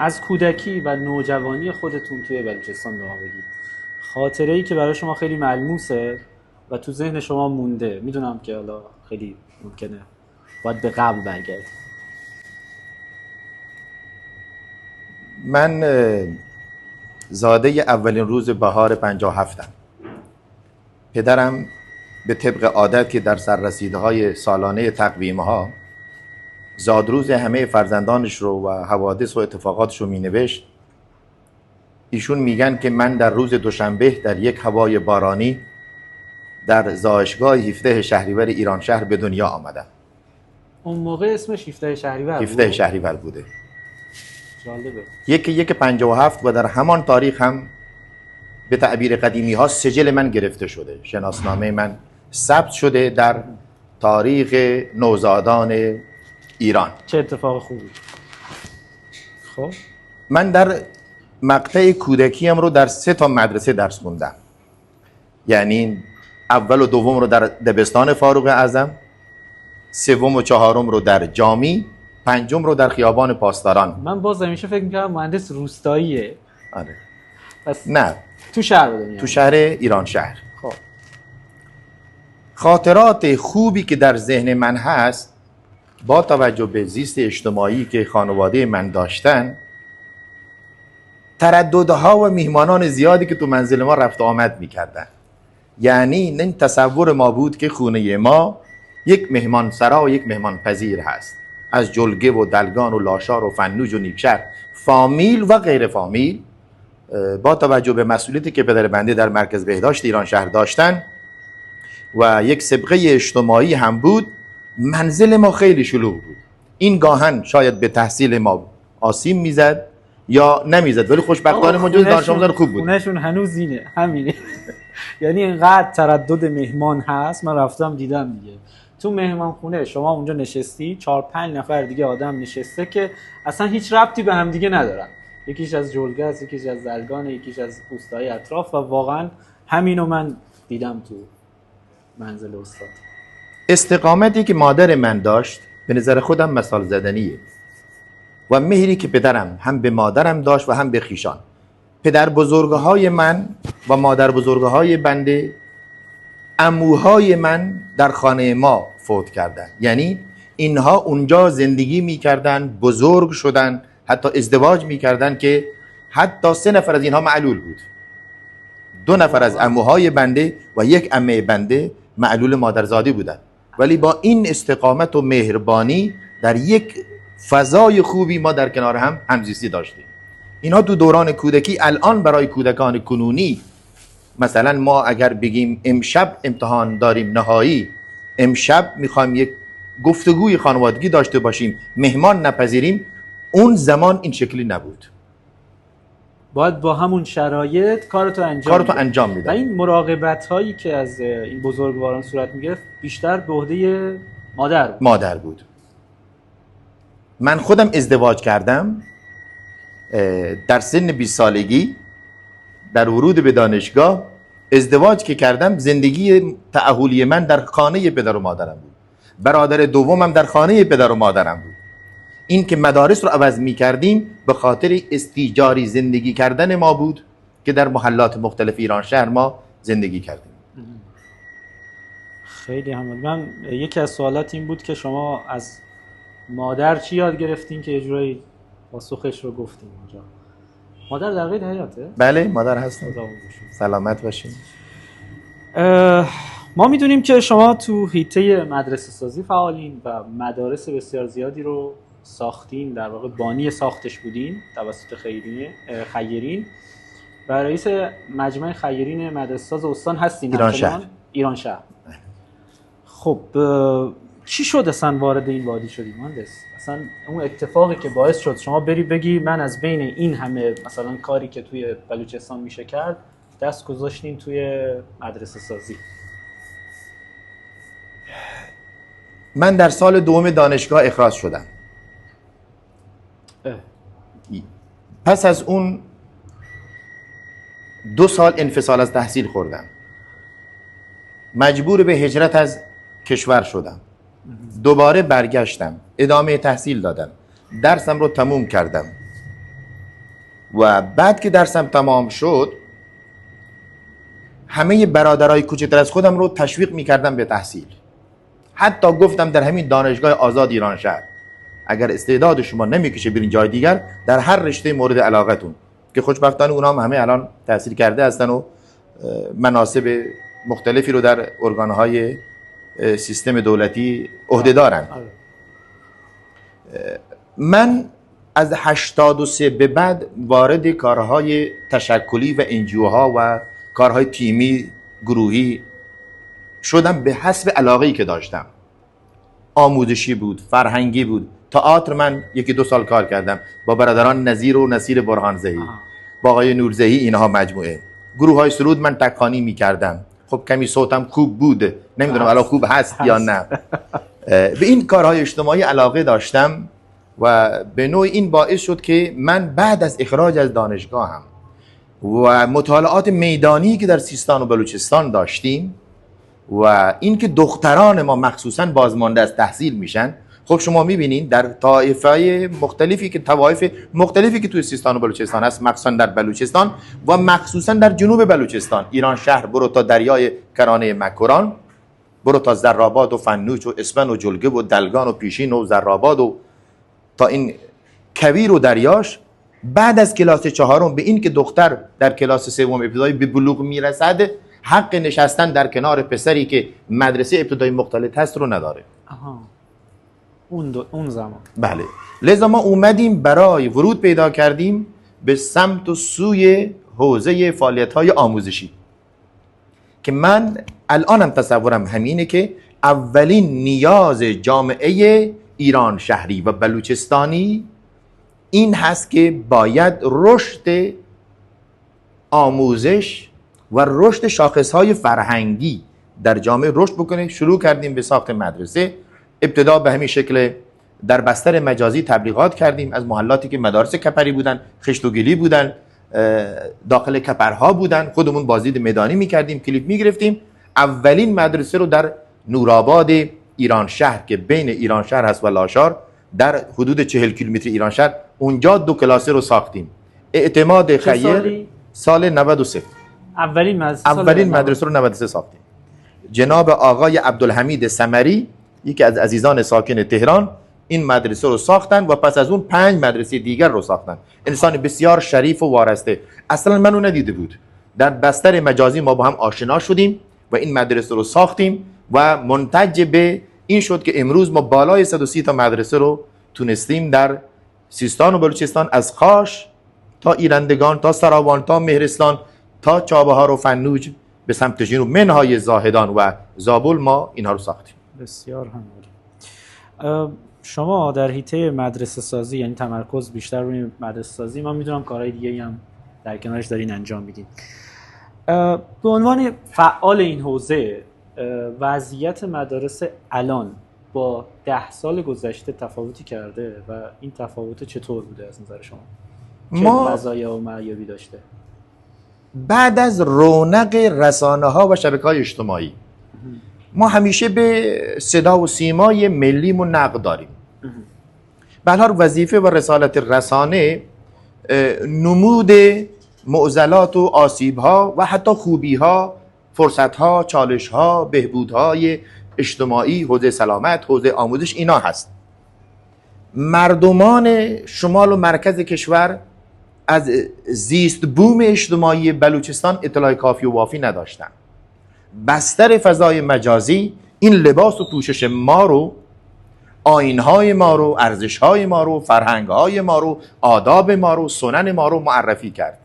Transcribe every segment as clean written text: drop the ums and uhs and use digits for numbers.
از کودکی و نوجوانی خودتون توی بلوچستان به ما بگید. خاطره‌ای که برای شما خیلی ملموسه و تو ذهن شما مونده. میدونم که حالا خیلی ممکنه باید به قبل برگردید. من زاده اولین روز بهار 57م. پدرم به طبق عادت که در سررسیده‌های سالانه تقویم‌ها زادروز همه فرزندانش رو و حوادث و اتفاقاتش رو می‌نوشت. ایشون میگن که من در روز دوشنبه در یک هوای بارانی در زایشگاه 17 شهریور ایران شهر به دنیا آمدم. اون موقع اسمش 17 شهریور بود؟ 17 شهریور بوده. جالبه. یک 57 و در همان تاریخ هم به تعبیر قدیمی ها سجل من گرفته شده. شناسنامه من ثبت شده در تاریخ نوزادان ایران. چه اتفاق خوبی. خب من در مقطع کودکیم رو در 3 تا مدرسه درس خوندم. یعنی اول و دوم رو در دبستان فاروق اعظم، سوم و چهارم رو در جامی، پنجم رو در خیابان پاسداران. من باز همیشه فکر می‌کردم مهندس روستاییه. آره. پس نه، تو شهر بودم. تو شهر ایران شهر. خب خاطرات خوبی که در ذهن من هست با توجه به زیست اجتماعی که خانواده من داشتن، ترددها و میهمانان زیادی که تو منزل ما رفت آمد میکردن. یعنی این تصور ما بود که خونه ما یک مهمان سرا و یک مهمان پذیر هست، از جلگه و دلگان و لاشار و فنوج و نیکشهر، فامیل و غیر فامیل. با توجه به مسئولیتی که پدر بنده در مرکز بهداشت ایران شهر داشتن و یک سابقه اجتماعی هم بود، منزل ما خیلی شلوغ بود. این گاهن شاید به تحصیل ما آسیب میزد یا نمیزد، ولی خوشبختانه ما جز دانش آموزان خوب بود. خونهشون هنوز اینه، همینه. یعنی اینقدر تردد مهمان هست. من رفتم دیدم دیگه، تو مهمان خونه شما اونجا نشستی، 4-5 نفر دیگه آدم نشسته که اصلا هیچ ربطی به هم دیگه ندارن. یکیش از جلگه است، یکیش از زلگانه، یکیش از روستای اطراف. و واقعا همینو من دیدم تو منزل استاد. استقامتی که مادر من داشت به نظر خودم مثال زدنیه و مهری که پدرم هم به مادرم داشت و هم به خویشان. پدر بزرگهای من و مادر بزرگهای بنده، عموهای من در خانه ما فوت کردن. یعنی اینها اونجا زندگی میکردن، بزرگ شدن، حتی ازدواج میکردن که حتی 3 نفر از اینها معلول بود. 2 نفر از عموهای بنده و 1 عمه بنده معلول مادرزادی بودن، ولی با این استقامت و مهربانی در یک فضای خوبی ما در کنار هم همزیستی داشتیم. اینا تو دوران کودکی. الان برای کودکان کنونی مثلا ما اگر بگیم امشب امتحان داریم نهایی، امشب میخوایم یک گفتگوی خانوادگی داشته باشیم، مهمان نپذیریم، اون زمان این شکلی نبود. باید با همون شرایط کارتو انجام میدن. و این مراقبت هایی که از این بزرگواران صورت میگرفت بیشتر به عهده مادر بود. من خودم ازدواج کردم در سن 20 سالگی، در ورود به دانشگاه ازدواج که کردم. زندگی تأهلی من در خانه پدر و مادرم بود. برادر دومم در خانه پدر و مادرم بود. این که مدارس رو عوض می کردیم به خاطر استیجاری زندگی کردن ما بود که در محلات مختلف ایران شهر ما زندگی کردیم. خیلی حمد. من یکی از سوالات این بود که شما از مادر چی یاد گرفتین که یه جورایی پاسخش رو گفتیم اونجا. مادر در قید حیاته؟ بله مادر هستم. سلامت باشین. ما میدونیم که شما تو حیطه مدرسه سازی فعالین و مدارس بسیار زیادی رو ساختین، در واقع بانی ساختش بودین توسط خیرین و رئیس مجمع خیرین مدرسه ساز استان هستین. ایران شهر. خب چی شد اصلا وارد این وادی شدی مهندس؟ اصلا اون اتفاقی که باعث شد شما بری بگی من از بین این همه مثلا کاری که توی بلوچستان میشه کرد دست گذاشتین توی مدرسه سازی. من در سال 2 دانشگاه اخراج شدم. پس از اون 2 سال انفصال از تحصیل خوردم. مجبور به هجرت از کشور شدم. دوباره برگشتم، ادامه تحصیل دادم، درسم رو تموم کردم. و بعد که درسم تمام شد همه برادرای کوچکتر از خودم رو تشویق میکردم به تحصیل. حتی گفتم در همین دانشگاه آزاد ایران شهر اگر استعداد شما نمیکشه برین جای دیگر، در هر رشته مورد علاقتون، که خوشبختانه اونا هم همه الان تحصیل کرده هستن و مناصب مختلفی رو در ارگانهای سیستم دولتی عهده دارن. من از 83 به بعد وارد کارهای تشکلی و انجیوها و کارهای تیمی گروهی شدم به حسب علاقه‌ای که داشتم. آموزشی بود، فرهنگی بود. تئاتر من 1-2 سال کار کردم با برادران نظیر و نصیر برهانزهی، با آقای نورزهی، اینها مجموعه. گروه های سرود من تکانی میکردم. خب کمی صوتم خوب بود، نمیدونم الان خوب هست یا نه. به این کارهای اجتماعی علاقه داشتم و به نوعی این باعث شد که من بعد از اخراج از دانشگاهم و مطالعات میدانی که در سیستان و بلوچستان داشتیم و اینکه دختران ما مخصوصا بازمانده از تحصیل میشن، خب شما میبینین در طایفه مختلفی که طوایف مختلفی که توی سیستان و بلوچستان هست، مخصوصا در بلوچستان و مخصوصا در جنوب بلوچستان، ایران شهر، برو تا دریای کرانه مکران، برو تا زراباد و فنوش و اسفن و جلگه و دلگان و پیشین و زراباد و تا این کویر و دریاش، بعد از کلاس 4 به این که دختر در کلاس 3 ابتدایی به بلوغ میرسد حق نشستن در کنار پسری که مدرسه ابتدایی مختلط هست رو نداره. اون زمان بله. لذا ما اومدیم برای ورود پیدا کردیم به سمت و سوی حوزه فعالیت‌های آموزشی که من الانم تصورم همینه که اولین نیاز جامعه ایران شهری و بلوچستانی این هست که باید رشد آموزش و رشد شاخص‌های فرهنگی در جامعه رشد بکنه. شروع کردیم به ساخت مدرسه. ابتدا به همین شکل در بستر مجازی تبلیغات کردیم از محلاتی که مدارس کپری بودن، خشت و گلی بودن، داخل کپرها بودن، خودمون بازدید میدانی میکردیم، کلیپ میگرفتیم. اولین مدرسه رو در نورآباد ایران شهر که بین ایران شهر هست و لاشار، در حدود 40 کیلومتر ایران شهر، اونجا 2 کلاسه رو ساختیم. اعتماد خیر سال 93 اولین مدرسه رو 93 ساختیم. جناب آقای عبدالحمید سمری، یکی از عزیزان ساکن تهران، این مدرسه رو ساختن و پس از اون 5 مدرسه دیگر رو ساختن. انسان بسیار شریف و وارسته. اصلا منو ندیده بود. در بستر مجازی ما با هم آشنا شدیم و این مدرسه رو ساختیم و منتج به این شد که امروز ما بالای 130 تا مدرسه رو تونستیم در سیستان و بلوچستان، از خاش تا ایرندگان تا سراوان تا مهرستان تا چابهار و فنوج به سمت جنوب منهای زاهدان و زابل ما اینها رو ساختیم. بسیار هم. شما در حیطه مدرسه سازی، یعنی تمرکز بیشتر روی مدرسه سازی، من میدونم کارهای دیگه هم در کنارش دارین انجام میدین. به عنوان فعال این حوزه، وضعیت مدارس الان با 10 سال گذشته تفاوتی کرده و این تفاوت چطور بوده از نظر شما؟ چه مزایا و معایبی داشته؟ بعد از رونق رسانه‌ها و شبکه‌های اجتماعی ما همیشه به صدا و سیمای ملیمون نقد داریم. به هر حال وظیفه و رسالت رسانه نمود معضلات و آسیب‌ها و حتی خوبی‌ها، فرصت‌ها، چالش‌ها، بهبودهای اجتماعی، حوزه سلامت، حوزه آموزش، اینا هست. مردمان شمال و مرکز کشور از زیست بوم اجتماعی بلوچستان اطلاع کافی و وافی نداشتن. بستر فضای مجازی این لباس و پوشش ما رو، آیین‌های ما رو، ارزش‌های ما رو، فرهنگ‌های ما رو، آداب ما رو، سنن ما رو معرفی کرد.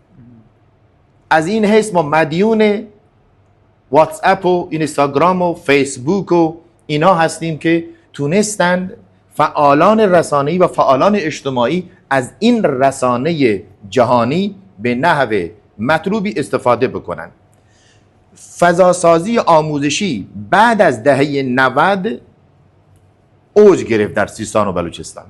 از این حیث ما مدیون واتس اپ و اینستاگرام و فیسبوک و اینا هستیم که تونستند فعالان رسانه‌ای و فعالان اجتماعی از این رسانه جهانی به نحو مطلوبی استفاده بکنن. فضاسازی آموزشی بعد از دهه 90 اوج گرفت در سیستان و بلوچستان.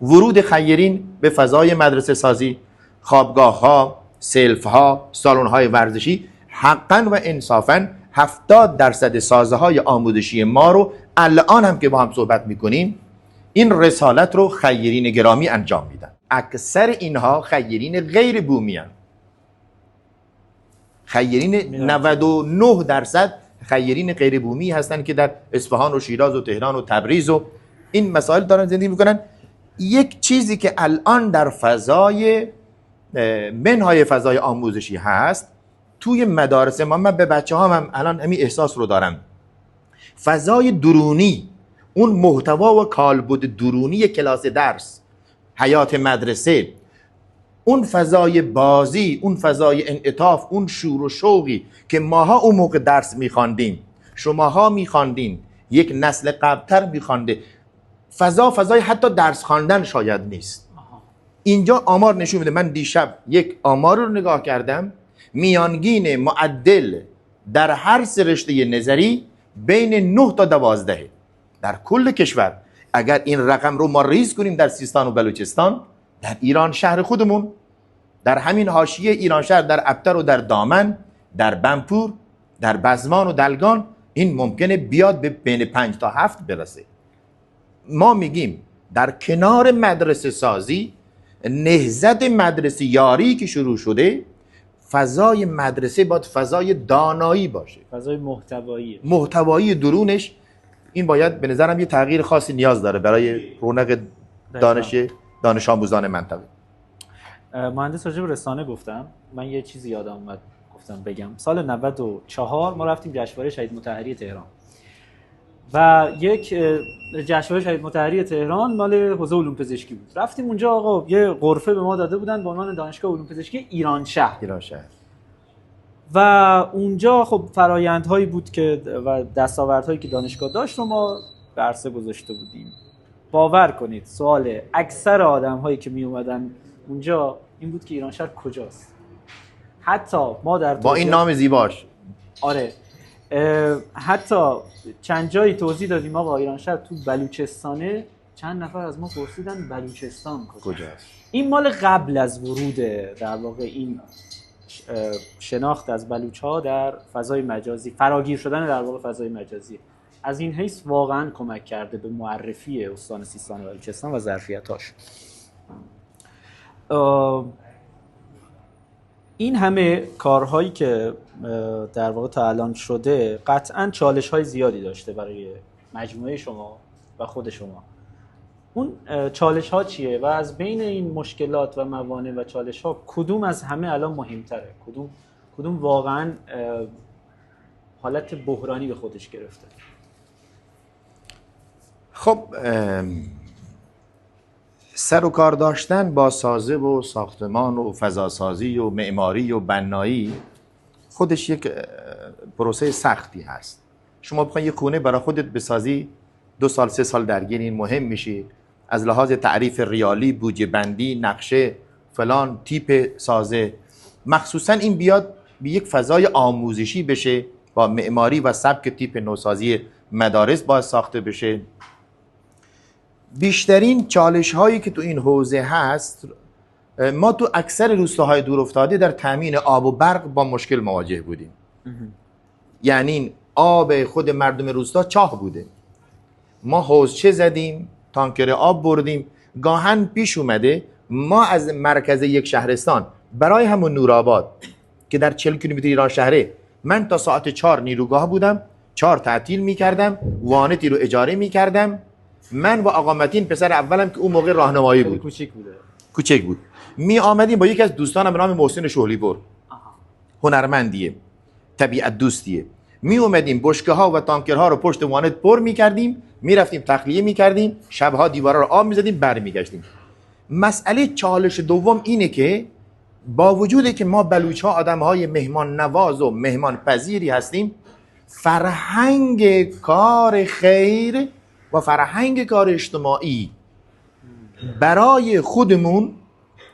ورود خیرین به فضای مدرسه سازی، خوابگاه ها، سلف ها، سالن های ورزشی، حقا و انصافا 70% سازه های آموزشی ما رو الان هم که با هم صحبت میکنیم این رسالت رو خیرین گرامی انجام میدن. اکثر اینها خیرین غیر بومی هستند. خیرین 99% خیرین غیر بومی هستند که در اصفهان و شیراز و تهران و تبریز و این مسائل دارن زندگی میکنن. یک چیزی که الان در فضای منهای فضای آموزشی هست توی مدارس ما، من به بچه هم الان همین احساس رو دارم، فضای درونی، اون محتوا و کالبد درونی کلاس درس، حیات مدرسه، اون فضای بازی، اون فضای انعطاف، اون شور و شوقی که ماها اون موقع درس میخواندیم، شماها میخواندین، یک نسل قبلتر میخوانده، فضای حتی درس خواندن شاید نیست. اینجا آمار نشون میده. من دیشب یک آمار رو نگاه کردم، میانگین معدل در هر سه رشته نظری بین 9 تا 12 در کل کشور. اگر این رقم رو ما ریز کنیم در سیستان و بلوچستان، در ایران شهر خودمون، در همین حاشیه ایران شهر، در ابتر و در دامن، در بنپور، در بزمان و دلگان، این ممکنه بیاد به بین 5 تا 7 برسه. ما میگیم در کنار مدرسه سازی، نهضت مدرسه یاری که شروع شده، فضای مدرسه باید فضای دانایی باشه، فضای محتوایی درونش. این باید به نظرم یه تغییر خاصی نیاز داره برای رونق دانش آموزان منطقه. مهندس راجع به رسانه گفتم، من یه چیزی یادم اومد گفتم بگم. سال 94 ما رفتیم جشنواره شهید مطهری تهران و یک جشنواره شهید مطهری تهران مال حوزه علوم پزشکی بود. رفتیم اونجا، آقا یه غرفه به ما داده بودن به عنوان دانشگاه علوم پزشکی ایران شهر. و اونجا خب فرایندهایی بود که و دستاوردهایی که دانشگاه داشت رو ما برسه گذاشته بودیم. باور کنید سوال اکثر آدم‌هایی که می اومدن اونجا این بود که ایران شهر کجاست. حتی ما در با این نام زیباش، آره، حتی چند جایی توضیح دادیم آقا ایران شهر تو بلوچستانه. چند نفر از ما پرسیدن بلوچستان کجاست. این مال قبل از ورود در واقع این شناخت از بلوچ‌ها در فضای مجازی، فراگیر شدن در واقع فضای مجازی. از این حیث واقعا کمک کرده به معرفی استان سیستان و بلوچستان و ظرفیت‌هاش. این همه کارهایی که در واقع تا الان شده قطعاً چالش‌های زیادی داشته برای مجموعه شما و خود شما. اون چالش‌ها چیه و از بین این مشکلات و موانع و چالش‌ها کدوم از همه الان مهم‌تره؟ کدوم واقعاً حالت بحرانی به خودش گرفته؟ خب سر و کار داشتن با سازه و ساختمان و فضاسازی و معماری و بنایی خودش یک پروسه سختی هست. شما بخواید یک خونه برای خودت بسازی 2 سال 3 سال درگیر این مهم میشی، از لحاظ تعریف ریالی، بودجه بندی، نقشه، فلان تیپ سازه، مخصوصا این بیاد به یک فضای آموزشی بشه، با معماری و سبک تیپ نوسازی مدارس باید ساخته بشه. بیشترین چالش هایی که تو این حوزه هست، ما تو اکثر روستاهای دورافتاده در تامین آب و برق با مشکل مواجه بودیم. یعنی آب خود مردم روستا چاه بوده، ما حوضچه زدیم، تانکر آب بردیم. گاهن پیش اومده ما از مرکز یک شهرستان برای همون نورآباد که در 40 کیلومتر ایران شهره، من تا ساعت 4 نیروگاه بودم، 4 تعطیل میکردم، وانتی رو اجاره میکردم. من و آقا متین پسر اولم که اون موقع راهنمایی بود، کوچک بود، می آمدیم با یکی از دوستانم به نام محسن شهلی‌پور، هنرمندیه، طبیعت دوستیه، می اومدیم بشکه ها و تانکرها رو پشت وانت پر می کردیم، می رفتیم تخلیه می کردیم، شبها دیوارا رو آب می زدیم، برمی گشتیم. مسئله چالش دوم اینه که با وجودی که ما بلوچ‌ها آدم‌های مهمان نواز و مهمان پذیری هستیم، فرهنگ کار خیر و فرهنگ کار اجتماعی برای خودمون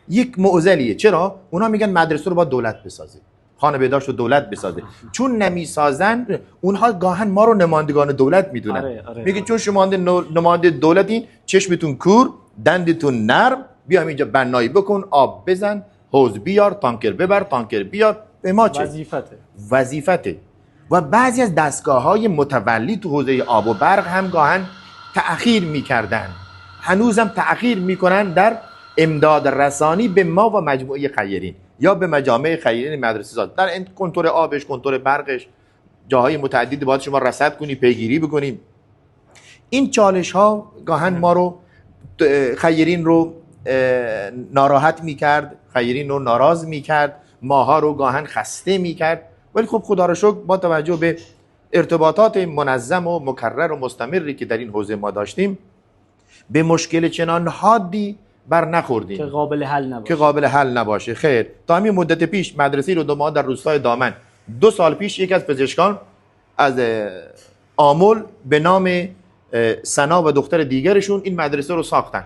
یک معضلیه. چرا؟ اونا میگن مدرسه رو با دولت بسازه، خانه بهداشت رو دولت بسازه. چون نمیسازن اونها گاهن ما رو نمایندگان دولت میدونن. میگه چون شما نماینده دولتین، چشمتون کور، دندتون نرم، بیا اینجا بنایی بکن، آب بزن، حوض بیار، تانکر ببر، تانکر بیار. به ما چه؟ وظیفته. و بعضی از دستگاه‌های متولی تو حوزه آب و برق هم گاهن تأخیر میکردن، هنوزم تأخیر میکنن در امداد رسانی به ما و مجموعه خیرین یا به مجامع خیرین مدرسه ساز، در کنتور آبش، کنتور برقش، جاهای متعددی باید شما رصد کنی، پیگیری بکنیم. این چالش ها گاهن ما رو، خیرین رو ناراحت میکرد، خیرین رو ناراض میکرد، ماها رو گاهن خسته میکرد. ولی خب خدا رو شکر با توجه به ارتباطات منظم و مکرر و مستمری که در این حوزه ما داشتیم به مشکل چنان حادی بر نخوردیم که قابل حل نباشه. خیر، تا همین مدت پیش مدرسه رو ما در روستای دامن 2 سال پیش یک از پزشکان از آمل به نام سنا و دختر دیگرشون این مدرسه رو ساختن.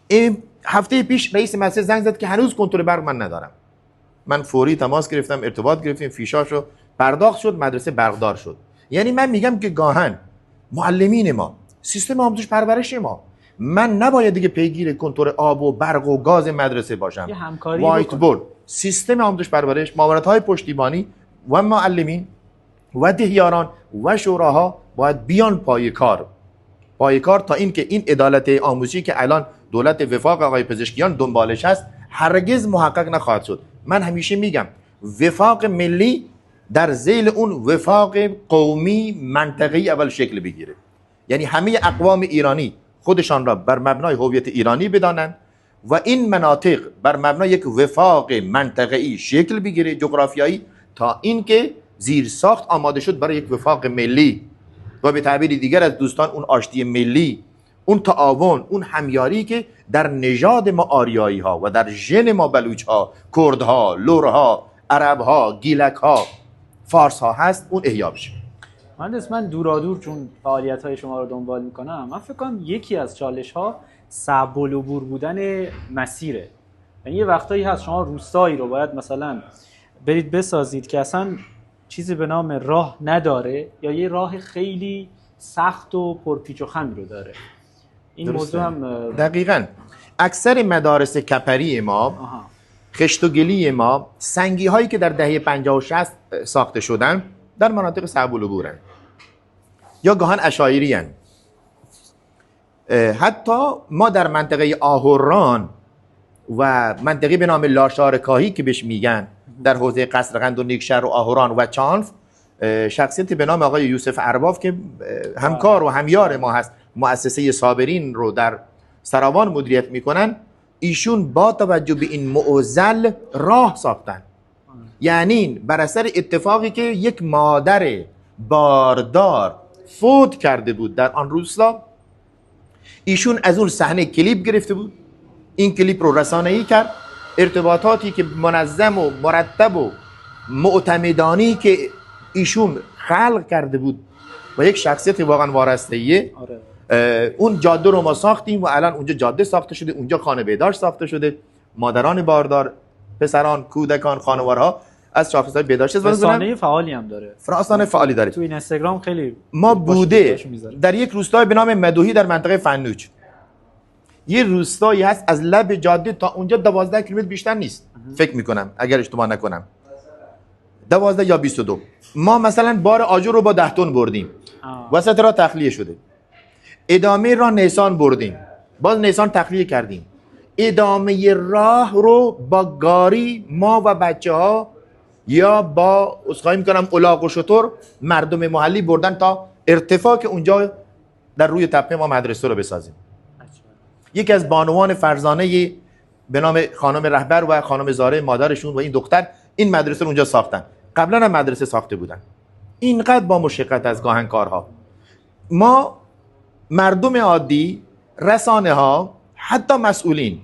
این هفته پیش رئیس مدرسه زنگ زد که هنوز کنترل برق من ندارم. من فوری تماس گرفتم، ارتباط گرفتیم، فیشاشو پرداخت شد، مدرسه برقدار شد. یعنی من میگم که گاهن معلمین ما، سیستم آموزش پرورش ما، من نباید دیگه پیگیر کنترل آب و برق و گاز مدرسه باشم. وایت بورد، سیستم آموزش پرورش، ماموریت‌های پشتیبانی و معلمین و دهیاران و شوراها باید بیان پای کار تا اینکه این عدالت آموزشی که الان دولت وفاق آقای پزشکیان دنبالش هست هرگز محقق نخواهد شد. من همیشه میگم وفاق ملی در ذیل اون وفاق قومی منطقه‌ای اول شکل بگیره، یعنی همه اقوام ایرانی خودشان را بر مبنای هویت ایرانی بدانند و این مناطق بر مبنای یک وفاق منطقه‌ای شکل بگیره، جغرافیایی، تا اینکه زیر ساخت آماده شد برای یک وفاق ملی و به تعبیر دیگر از دوستان اون آشتی ملی، اون تعاون، اون همیاری که در نژاد ما آریایی ها و در ژن ما بلوچ ها، کرد ها، لور ها، عرب ها، گیلک ها، فارس ها هست، اون احیا بشه. مهندس، من دورادور چون فعالیت های شما رو دنبال میکنم، من فکر کنم یکی از چالش ها صعب العبور بودن مسیره. یعنی یه وقتایی هست شما روستایی رو باید مثلا برید بسازید که اصلا چیزی به نام راه نداره یا یه راه خیلی سخت و پرپیچ و خم رو داره. این درسته. موضوع هم دقیقاً اکثر مدارس کپری ما، خشت و گلی ما، سنگی هایی که در دهه 50 و 60 ساخته شدن در مناطق صعب العبورن یا گاهن اشایری هن. حتی ما در منطقه آهوران و منطقه به نام لاشارکاهی که بهش میگن در حوزه قصرقند و نیکشهر و آهوران و چانف، شخصیتی به نام آقای یوسف ارباف که همکار و همیار ما هست، مؤسسه صابرین رو در سراوان مدیریت میکنن، ایشون با توجه به این معضل راه ساختن. یعنی بر اثر اتفاقی که یک مادر باردار فوت کرده بود در آن روستا، ایشون از اون صحنه کلیپ گرفته بود، این کلیپ رو رسانه‌ای کرد، ارتباطاتی که منظم و مرتب و معتمدانی که ایشون خلق کرده بود و یک شخصیت واقعا وارسته‌ایه. اون جاده رو ما ساختیم و الان اونجا جاده ساخته شده، اونجا خانه بهداشت ساخته شده، مادران باردار، پسران، کودکان، خانوارها از شاخص‌های بهداشت رسانه فعالی هم داره. رسانه فعالی داره. تو این اینستاگرام خیلی ما بوده در یک روستای به نام مدوحی در منطقه فنوج، یه روستایی هست از لب جاده تا اونجا 12 کیلومتر بیشتر نیست، فکر میکنم اگر اشتباه نکنم 12 یا 22. ما مثلا بار آجر رو با 10 تن بردیم، وسط راه تخلیه شده. ادامه راه نیسان بردیم، باز نیسان تخلیه کردیم. ادامه راه رو با گاری ما و بچه ها یا با اسخای میکنم الاغ و شتر مردم محلی بردن تا ارتفاع که اونجا در روی تپه ما مدرسه رو بسازیم. یکی از بانوان فرزانه به نام خانم رهبر و خانم زاره مادرشون و این دختر این مدرسه رو اونجا ساختن. قبلا هم مدرسه ساخته بودن. اینقدر با مشقت از گاهنکارها، ما مردم عادی، رسانه ها، حتی مسئولین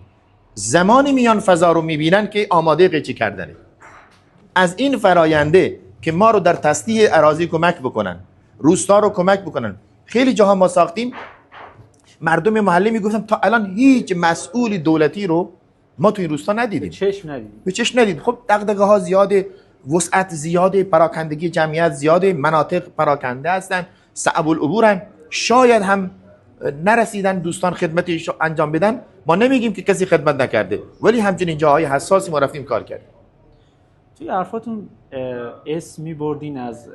زمانی میان فضا رو میبینن که آماده قیچی کردنه. از این فراینده که ما رو در تصلیح اراضی کمک بکنن، روستا رو کمک بکنن، خیلی جاها ما ساختیم. مردم محلی میگفتن تا الان هیچ مسئول دولتی رو ما تو این روستا ندیدیم، به چشم ندیدیم. خب دغدغه ها زیاده، وسعت زیاده، پراکندگی جمعیت زیاده، مناطق پراکنده هستن، صعب العبورن، شاید هم نرسیدن دوستان خدمتی انجام بدن. ما نمیگیم که کسی خدمت نکرده، ولی همچنین جاهای حساسی ما رفتیم کار کردیم. توی حرفاتون اسم میبردین از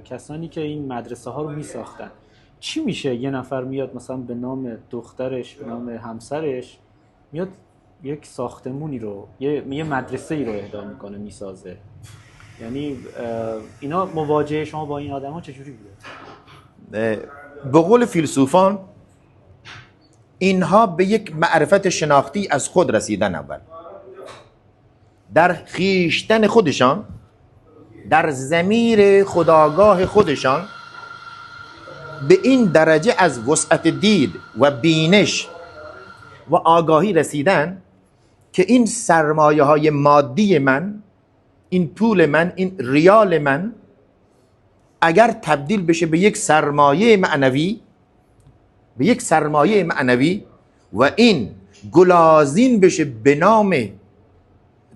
کسانی که این مدرسه ها رو میساختن. چی میشه یه نفر میاد مثلا به نام دخترش، به نام همسرش میاد یک ساختمونی رو یه مدرسه ای رو اهدا میکنه میسازه. یعنی اینا مواجهه شما با این آدم ها چجوری بوده؟ به قول فیلسوفان اینها به یک معرفت شناختی از خود رسیدن. اول در خیشتن خودشان، در ضمیر خودآگاه خودشان به این درجه از وسعت دید و بینش و آگاهی رسیدن که این سرمایه های مادی من، این پول من، این ریال من اگر تبدیل بشه به یک سرمایه معنوی، به یک سرمایه معنوی و این گلازین بشه به نام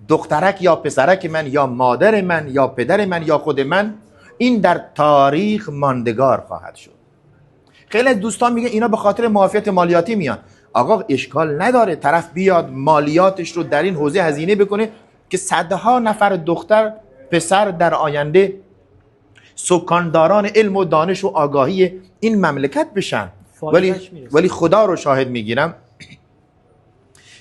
دخترک یا پسرک من یا مادر من یا پدر من یا خود من، این در تاریخ ماندگار خواهد شد. خیلی از دوستان میگه اینا به خاطر معافیت مالیاتی میان. آقا اشکال نداره طرف بیاد مالیاتش رو در این حوزه هزینه بکنه که صدها نفر دختر پسر در آینده سکانداران علم و دانش و آگاهی این مملکت بشن. ولی خدا رو شاهد میگیرم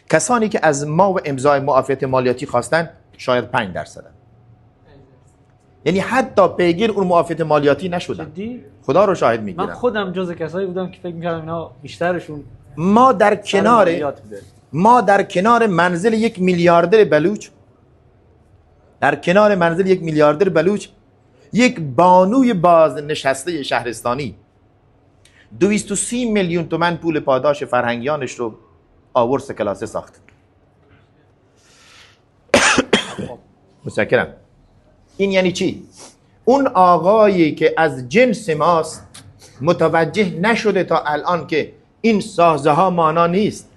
کسانی که از ما و امضای معافیت مالیاتی خواستن شاید 5%. یعنی حتی پیگیر اون معافیت مالیاتی نشدن. جدی؟ خدا رو شاهد میگیرم. من خودم جز کسایی بودم که فکر می‌کردم اینا بیشترشون ما در کنار منزل یک میلیاردر بلوچ، در کنار منزل یک میلیاردر بلوچ یک بانوی بازنشسته شهرستانی 230 میلیون تومان پول پاداش فرهنگیانش رو آورد سه کلاسه ساخت. متشکرم. این یعنی چی؟ اون آقایی که از جنس ماست متوجه نشده تا الان که این سازه ها مانا نیست.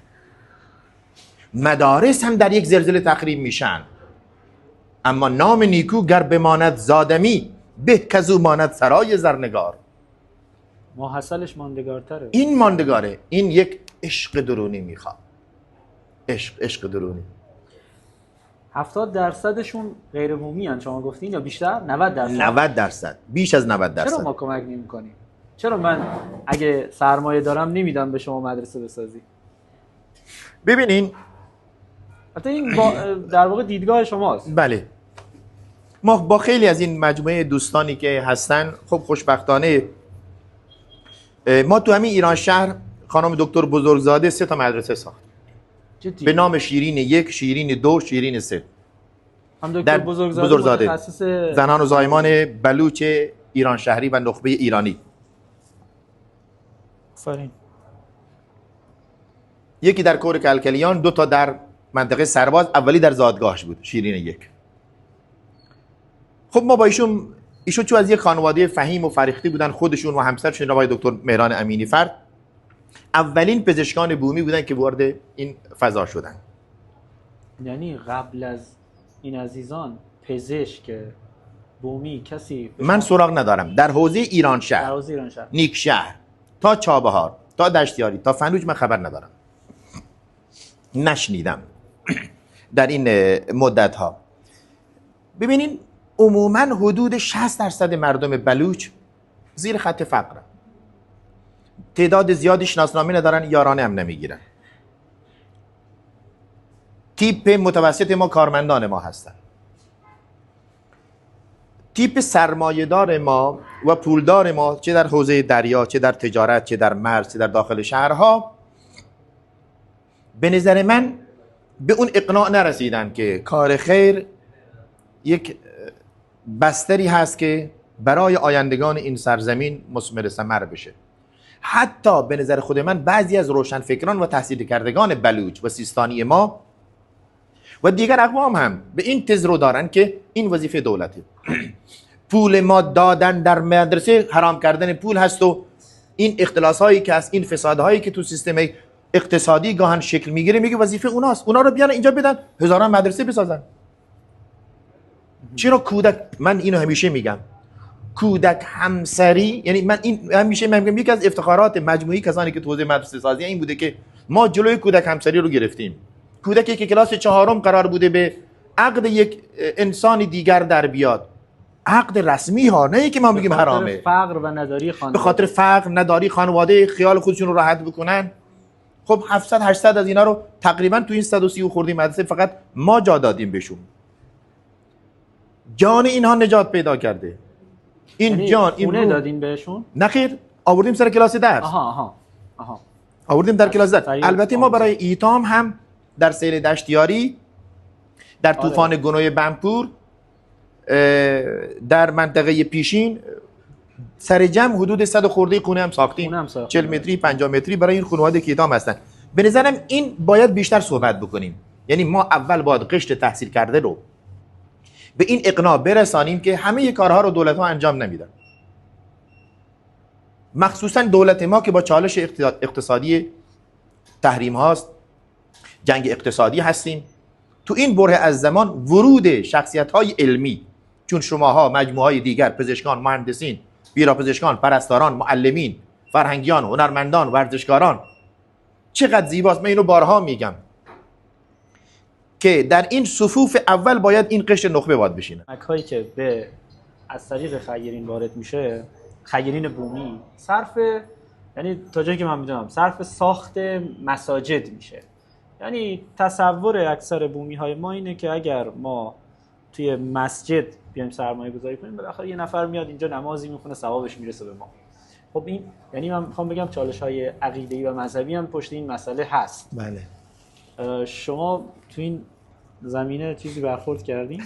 مدارس هم در یک زلزله تخریب میشن، اما نام نیکو گر بماند زادمی به کزو ماند سرای زرنگار. ماحصلش ماندگارتره. این ماندگاره. این یک عشق درونی میخواد. عشق درونی. 70%شون غیر بومی هن شما گفتین یا بیشتر؟ 90%. 90%. بیش از 90%. چرا ما کمک نمی‌کنیم؟ چرا من اگه سرمایه دارم نمیدم به شما مدرسه بسازی؟ ببینین حتی این در واقع دیدگاه شماست. بله. ما با خیلی از این مجموعه دوستانی که هستن خب خوشبختانه ما تو همین ایران شهر خانم دکتر بزرگزاده 3 تا مدرسه ساخت. جدی؟ به نام شیرین 1، شیرین 2، شیرین 3. هم دکتر بزرگزاده متخصص زنان و زایمان بلوچ ایران شهری و نخبه ایرانی. آفرین. یکی در کور کلکلیان، 2 تا در منطقه سرباز، اولی در زادگاهش بود، شیرین 1. خب ما با ایشون چون از یک خانواده فهیم و فریختی بودن، خودشون و همسرشون آقای دکتر مهران امینی فرد اولین پزشکان بومی بودن که وارد این فضا شدن. یعنی قبل از این عزیزان پزشک بومی کسی من سراغ ندارم در حوزه ایران شهر، نیک شهر تا چابهار تا دشتیاری تا فنوج من خبر ندارم، نشنیدم در این مدت ها. ببینین عموما حدود 60% مردم بلوچ زیر خط فقر، تعداد زیادی شناسنامه ندارن، یارانه هم نمیگیرن. تیپ متوسط ما کارمندان ما هستن. تیپ سرمایه‌دار ما و پولدار ما چه در حوزه دریا، چه در تجارت، چه در مرز، چه در داخل شهرها، به نظر من به اون اقناع نرسیدن که کار خیر یک بستری هست که برای آیندگان این سرزمین مثمر ثمر بشه. حتی به نظر خود من بعضی از روشنفکران و تحصیل کردگان بلوچ و سیستانی ما و دیگر اقوام هم به این تز رو دارن که این وظیفه دولته. پول ما دادن در مدرسه حرام کردن پول هست و این اختلاس هایی که هست، این فساد هایی که تو سیستم اقتصادی گاهن شکل میگیره، میگه وظیفه اوناست، اونا رو بیان اینجا بدن هزاران مدرسه بسازن. چرا کودک، من اینو همیشه میگم، کودک همسری، یعنی من این همیشه میگم یکی از افتخارات مجموعی کسانی که تو حوزه مدرسه سازی این بوده که ما جلوی کودک همسری رو گرفتیم. کودکی که کلاس 4 قرار بوده به عقد یک انسان دیگر در بیاد، عقد رسمی ها، نه که ما میگیم حرامه، فقر و نداری خانواده، به خاطر فقر نداری خانواده خیال خودشون رو راحت بکنن، خب 700 800 از اینا رو تقریبا تو این 130 خورده مدرسه فقط ما جا دادیم بهشون. جان اینها نجات پیدا کرده. این یعنی جان این خونه رو دادین بهشون؟ نه خیر، آوردیم سر کلاس درس. آها. آوردیم در کلاس درس. طریق البته ما برای ایتام هم در سیل دشتیاری، در طوفان گنوی بمپور، در منطقه پیشین سر جمع حدود 100 خورده خونه هم ساختیم. 40 متری 50 متری برای این خانواده که ایتام هستن. به نظرم این باید بیشتر صحبت بکنیم. یعنی ما اول باید قشر تحصیل کرده رو به این اقناع برسانیم که همه کارها رو دولت ها انجام نمیدن. مخصوصا دولت ما که با چالش اقتصادی تحریم هاست، جنگ اقتصادی هستیم. تو این بره از زمان ورود شخصیت های علمی، چون شماها مجموعه های دیگر، پزشکان، مهندسین، پیراپزشکان، پرستاران، معلمین، فرهنگیان، هنرمندان، ورزشکاران، چقدر زیباست. من اینو بارها میگم که در این صفوف اول باید این قشر نخبه باید بشینه. هایی که به از طریق خیرین وارد میشه، خیرین بومی، یعنی تا جایی که من میدونم صرف ساخت مساجد میشه. یعنی تصور اکثر بومی های ما اینه که اگر ما توی مسجد بیایم سرمایه گذاری کنیم، بالاخره یه نفر میاد اینجا نمازی میخونه، ثوابش میرسه به ما. خب این یعنی من میخوام بگم چالش های عقیده‌ای و مذهبی هم پشت این مسئله هست. بله. شما تو این زمینه چیزی برخورد کردین؟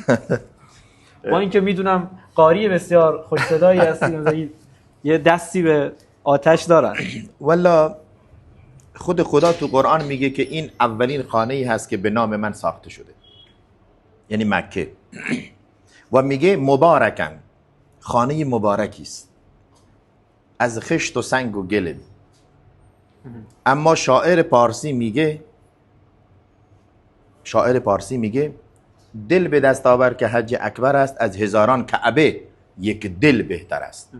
با اینکه میدونم قاری بسیار خوش صدایی هستین، یه دستی به آتش دارن. والا خود خدا تو قرآن میگه که این اولین خانه‌ای هست که به نام من ساخته شده، یعنی مکه. و میگه مبارکن، خانه مبارکی است، از خشت و سنگ و گل. اما شاعر پارسی میگه دل به دست آور که حج اکبر است، از هزاران کعبه یک دل بهتر است.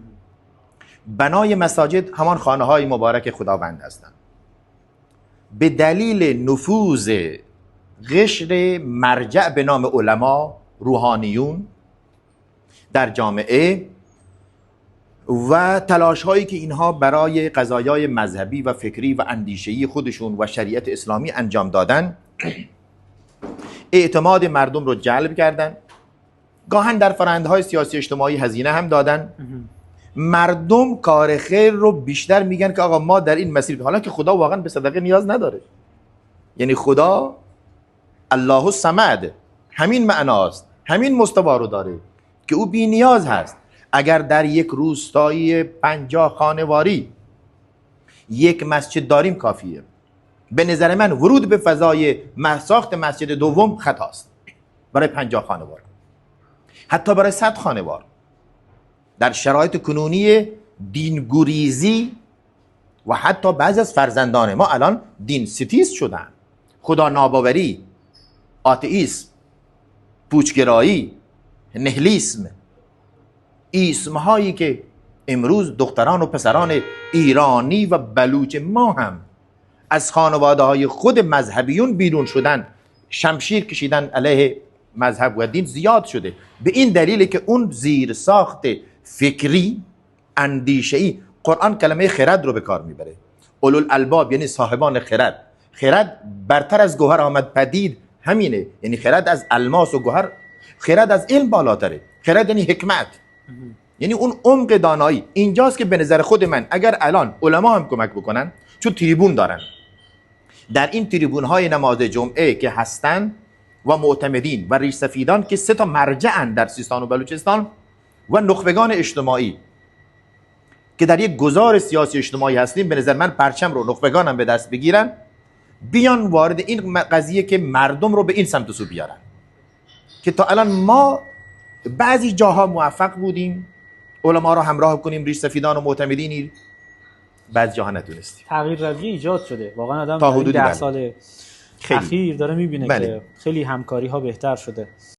بنای مساجد همان خانه های مبارک خداوند هستند. به دلیل نفوذ قشر مرجع به نام علما، روحانیون در جامعه و تلاش هایی که اینها برای قضایای مذهبی و فکری و اندیشه‌ای خودشون و شریعت اسلامی انجام دادن، اعتماد مردم رو جلب کردن. گاهن در فرآیندهای سیاسی اجتماعی هزینه هم دادن. مردم کار خیر رو بیشتر میگن که آقا ما در این مسیر، حالا که خدا واقعا به صدقه نیاز نداره. یعنی خدا الله الصمد همین معناست، همین مستوا رو داره که او بی نیاز هست. اگر در یک روستایی 50 خانواری یک مسجد داریم کافیه. به نظر من ورود به فضای ساخت مسجد دوم خطاست برای 50 خانوار، حتی برای 100 خانوار. در شرایط کنونی دینگریزی و حتی بعضی از فرزندان ما الان دین ستیز شدن، خدا ناباوری، آتئیسم، پوچگرایی، نهلیسم، اسمهایی که امروز دختران و پسران ایرانی و بلوچ ما هم از خانواده های خود مذهبیون بیرون شدن، شمشیر کشیدن علیه مذهب و دین زیاد شده. به این دلیل که اون زیر ساخت فکری اندیشه‌ای، قرآن کلمه خرد رو به کار میبره. اولوالالباب یعنی صاحبان خرد. خرد برتر از گوهر آمد پدید، همینه. یعنی خرد از الماس و گوهر، خرد از علم بالاتره. خرد یعنی حکمت، یعنی اون عمق دانایی. اینجاست که به نظر خود من اگر الان علما هم کمک بکنن، چون تریبون دارن، در این تریبون های نماز جمعه که هستن و معتمدین و ریش سفیدان که 3 تا مرجعن در سیستان و بلوچستان و نخبگان اجتماعی که در یک گذار سیاسی اجتماعی هستیم، به نظر من پرچم رو نخبگانم به دست بگیرن، بیان وارد این قضیه که مردم رو به این سمت و سو بیارن. که تا الان ما بعضی جاها موفق بودیم علما رو همراه کنیم، ریش سفیدان و معتمدین، بعضی جاها نتونستیم. تغییر رویه ایجاد شده واقعا. آدم تا در حدودی 10 سال اخیر داره میبینه بله. که خیلی همکاری ها بهتر شده.